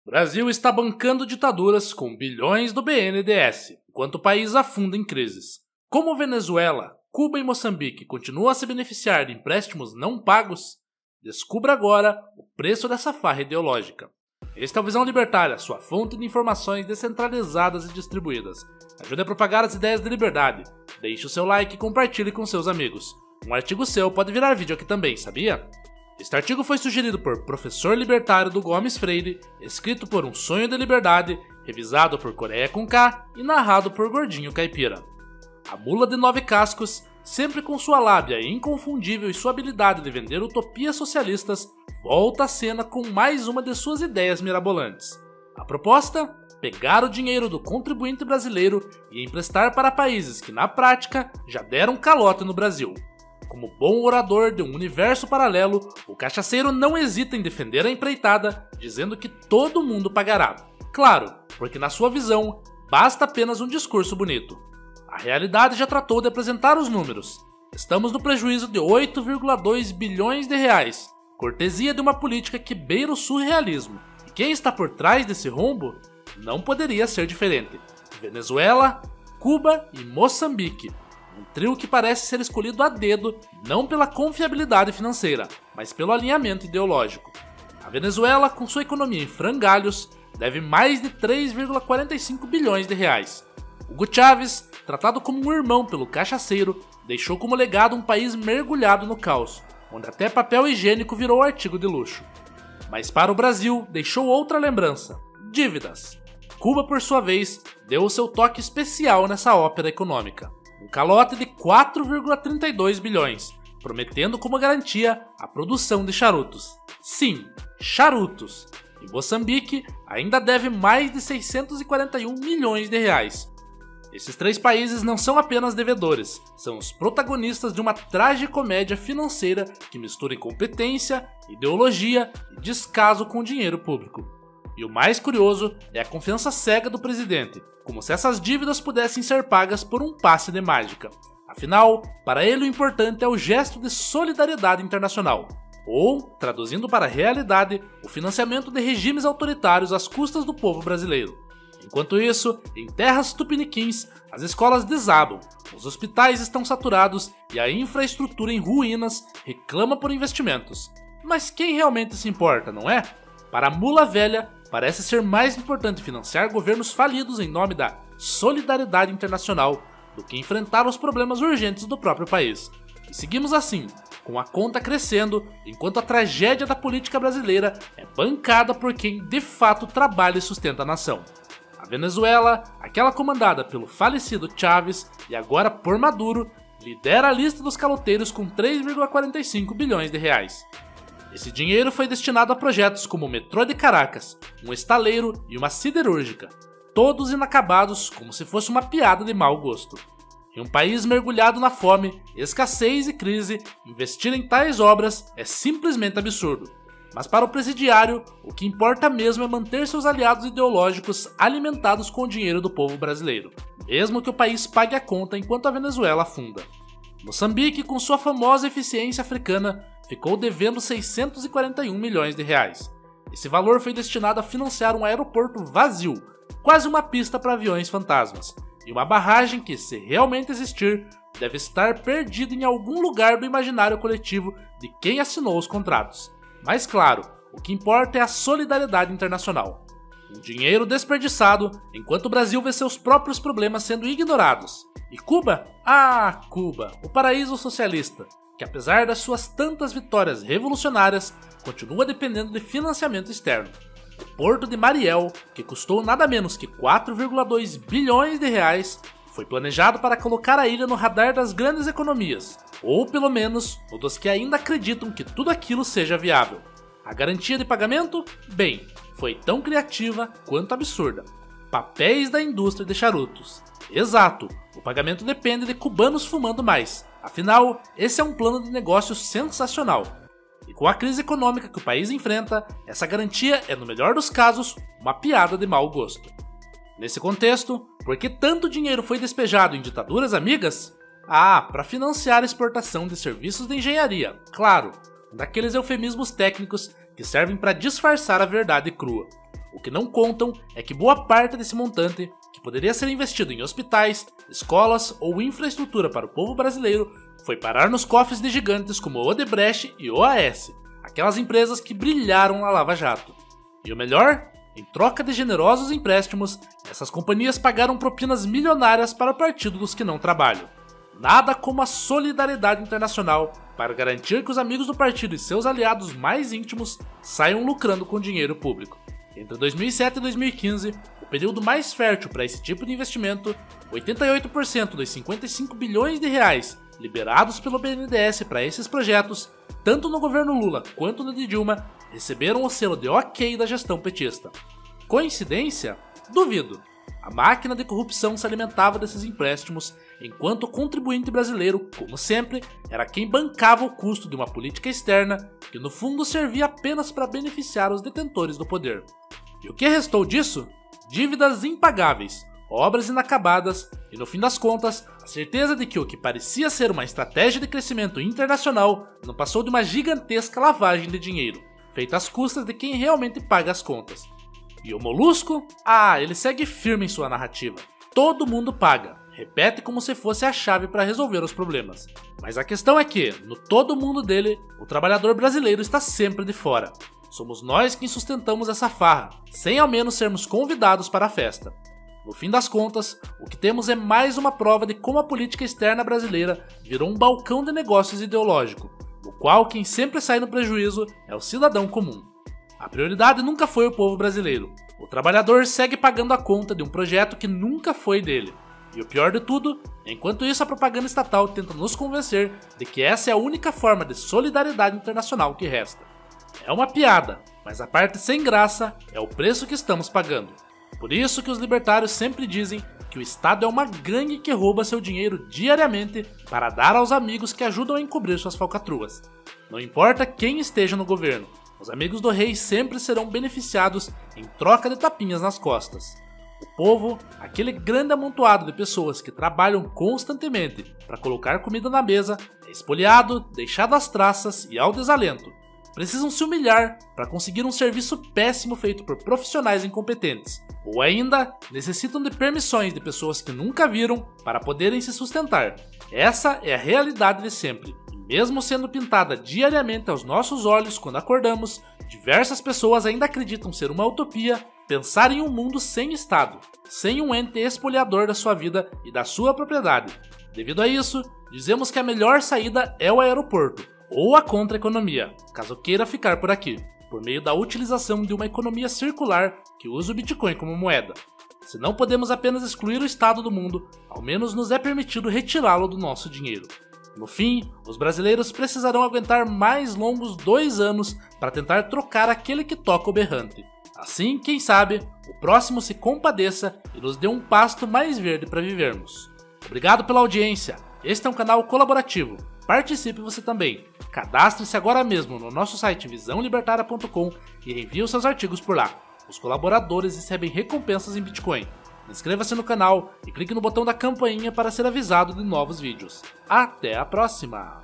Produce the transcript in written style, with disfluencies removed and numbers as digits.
Brasil está bancando ditaduras com bilhões do BNDES, enquanto o país afunda em crises. Como Venezuela, Cuba e Moçambique continuam a se beneficiar de empréstimos não pagos, descubra agora o preço dessa farra ideológica. Este é o Visão Libertária, sua fonte de informações descentralizadas e distribuídas. Ajude a propagar as ideias de liberdade. Deixe o seu like e compartilhe com seus amigos. Um artigo seu pode virar vídeo aqui também, sabia? Este artigo foi sugerido por Professor Libertário do Gomes Freire, escrito por Um Sonho de Liberdade, revisado por Coreia com K e narrado por Gordinho Caipira. A mula de 9 cascos, sempre com sua lábia inconfundível e sua habilidade de vender utopias socialistas, volta à cena com mais uma de suas ideias mirabolantes. A proposta? Pegar o dinheiro do contribuinte brasileiro e emprestar para países que, na prática, já deram calote no Brasil. Como bom orador de um universo paralelo, o cachaceiro não hesita em defender a empreitada, dizendo que todo mundo pagará. Claro, porque na sua visão, basta apenas um discurso bonito. A realidade já tratou de apresentar os números. Estamos no prejuízo de 8,2 bilhões de reais, cortesia de uma política que beira o surrealismo. E quem está por trás desse rombo? Não poderia ser diferente. Venezuela, Cuba e Moçambique. Um trio que parece ser escolhido a dedo não pela confiabilidade financeira, mas pelo alinhamento ideológico. A Venezuela, com sua economia em frangalhos, deve mais de 3,45 bilhões de reais. Hugo Chávez, tratado como um irmão pelo cachaceiro, deixou como legado um país mergulhado no caos, onde até papel higiênico virou artigo de luxo. Mas para o Brasil, deixou outra lembrança: dívidas. Cuba, por sua vez, deu o seu toque especial nessa ópera econômica. Um calote de 4,32 bilhões, prometendo como garantia a produção de charutos. Sim, charutos! E Moçambique ainda deve mais de 641 milhões de reais. Esses três países não são apenas devedores, são os protagonistas de uma tragicomédia financeira que mistura incompetência, ideologia e descaso com o dinheiro público. E o mais curioso é a confiança cega do presidente, como se essas dívidas pudessem ser pagas por um passe de mágica. Afinal, para ele o importante é o gesto de solidariedade internacional, ou, traduzindo para a realidade, o financiamento de regimes autoritários às custas do povo brasileiro. Enquanto isso, em terras tupiniquins, as escolas desabam, os hospitais estão saturados e a infraestrutura em ruínas reclama por investimentos. Mas quem realmente se importa, não é? Para a mula velha, parece ser mais importante financiar governos falidos em nome da solidariedade internacional do que enfrentar os problemas urgentes do próprio país. E seguimos assim, com a conta crescendo, enquanto a tragédia da política brasileira é bancada por quem de fato trabalha e sustenta a nação. A Venezuela, aquela comandada pelo falecido Chávez e agora por Maduro, lidera a lista dos caloteiros com 3,45 bilhões de reais. Esse dinheiro foi destinado a projetos como o metrô de Caracas, um estaleiro e uma siderúrgica, todos inacabados como se fosse uma piada de mau gosto. Em um país mergulhado na fome, escassez e crise, investir em tais obras é simplesmente absurdo. Mas para o presidiário, o que importa mesmo é manter seus aliados ideológicos alimentados com o dinheiro do povo brasileiro, mesmo que o país pague a conta enquanto a Venezuela afunda. Moçambique, com sua famosa eficiência africana, ficou devendo 641 milhões de reais. Esse valor foi destinado a financiar um aeroporto vazio, quase uma pista para aviões fantasmas, e uma barragem que, se realmente existir, deve estar perdida em algum lugar do imaginário coletivo de quem assinou os contratos. Mas claro, o que importa é a solidariedade internacional. Um dinheiro desperdiçado, enquanto o Brasil vê seus próprios problemas sendo ignorados. E Cuba? Ah, Cuba, o paraíso socialista, que apesar das suas tantas vitórias revolucionárias, continua dependendo de financiamento externo. O Porto de Mariel, que custou nada menos que 4,2 bilhões de reais, foi planejado para colocar a ilha no radar das grandes economias, ou pelo menos no dos que ainda acreditam que tudo aquilo seja viável. A garantia de pagamento? Bem, foi tão criativa quanto absurda. Papéis da indústria de charutos. Exato, o pagamento depende de cubanos fumando mais. Afinal, esse é um plano de negócio sensacional. E com a crise econômica que o país enfrenta, essa garantia é, no melhor dos casos, uma piada de mau gosto. Nesse contexto, por que tanto dinheiro foi despejado em ditaduras amigas? Ah, para financiar a exportação de serviços de engenharia, claro, um daqueles eufemismos técnicos que servem para disfarçar a verdade crua. O que não contam é que boa parte desse montante, que poderia ser investido em hospitais, escolas ou infraestrutura para o povo brasileiro, foi parar nos cofres de gigantes como Odebrecht e OAS, aquelas empresas que brilharam na Lava Jato. E o melhor? Em troca de generosos empréstimos, essas companhias pagaram propinas milionárias para o partido dos que não trabalham. Nada como a solidariedade internacional para garantir que os amigos do partido e seus aliados mais íntimos saiam lucrando com dinheiro público. Entre 2007 e 2015, o período mais fértil para esse tipo de investimento, 88% dos 55 bilhões de reais liberados pelo BNDES para esses projetos, tanto no governo Lula quanto no de Dilma, receberam o selo de OK da gestão petista. Coincidência? Duvido. A máquina de corrupção se alimentava desses empréstimos, enquanto o contribuinte brasileiro, como sempre, era quem bancava o custo de uma política externa que no fundo servia apenas para beneficiar os detentores do poder. E o que restou disso? Dívidas impagáveis, obras inacabadas e, no fim das contas, a certeza de que o que parecia ser uma estratégia de crescimento internacional não passou de uma gigantesca lavagem de dinheiro, feita às custas de quem realmente paga as contas. E o Molusco? Ele segue firme em sua narrativa. Todo mundo paga, repete como se fosse a chave para resolver os problemas. Mas a questão é que, no todo mundo dele, o trabalhador brasileiro está sempre de fora. Somos nós quem sustentamos essa farra, sem ao menos sermos convidados para a festa. No fim das contas, o que temos é mais uma prova de como a política externa brasileira virou um balcão de negócios ideológico, no qual quem sempre sai no prejuízo é o cidadão comum. A prioridade nunca foi o povo brasileiro. O trabalhador segue pagando a conta de um projeto que nunca foi dele. E o pior de tudo, enquanto isso a propaganda estatal tenta nos convencer de que essa é a única forma de solidariedade internacional que resta. É uma piada, mas a parte sem graça é o preço que estamos pagando. Por isso que os libertários sempre dizem que o Estado é uma gangue que rouba seu dinheiro diariamente para dar aos amigos que ajudam a encobrir suas falcatruas. Não importa quem esteja no governo, os amigos do rei sempre serão beneficiados em troca de tapinhas nas costas. O povo, aquele grande amontoado de pessoas que trabalham constantemente para colocar comida na mesa, é espoliado, deixado às traças e ao desalento. Precisam se humilhar para conseguir um serviço péssimo feito por profissionais incompetentes. Ou ainda, necessitam de permissões de pessoas que nunca viram para poderem se sustentar. Essa é a realidade de sempre. Mesmo sendo pintada diariamente aos nossos olhos quando acordamos, diversas pessoas ainda acreditam ser uma utopia pensar em um mundo sem Estado, sem um ente espoliador da sua vida e da sua propriedade. Devido a isso, dizemos que a melhor saída é o aeroporto, ou a contra-economia, caso queira ficar por aqui, por meio da utilização de uma economia circular que usa o Bitcoin como moeda. Se não podemos apenas excluir o Estado do mundo, ao menos nos é permitido retirá-lo do nosso dinheiro. No fim, os brasileiros precisarão aguentar mais longos 2 anos para tentar trocar aquele que toca o berrante. Assim, quem sabe, o próximo se compadeça e nos dê um pasto mais verde para vivermos. Obrigado pela audiência. Este é um canal colaborativo. Participe você também. Cadastre-se agora mesmo no nosso site visãolibertaria.com e envie os seus artigos por lá. Os colaboradores recebem recompensas em Bitcoin. Inscreva-se no canal e clique no botão da campainha para ser avisado de novos vídeos. Até a próxima!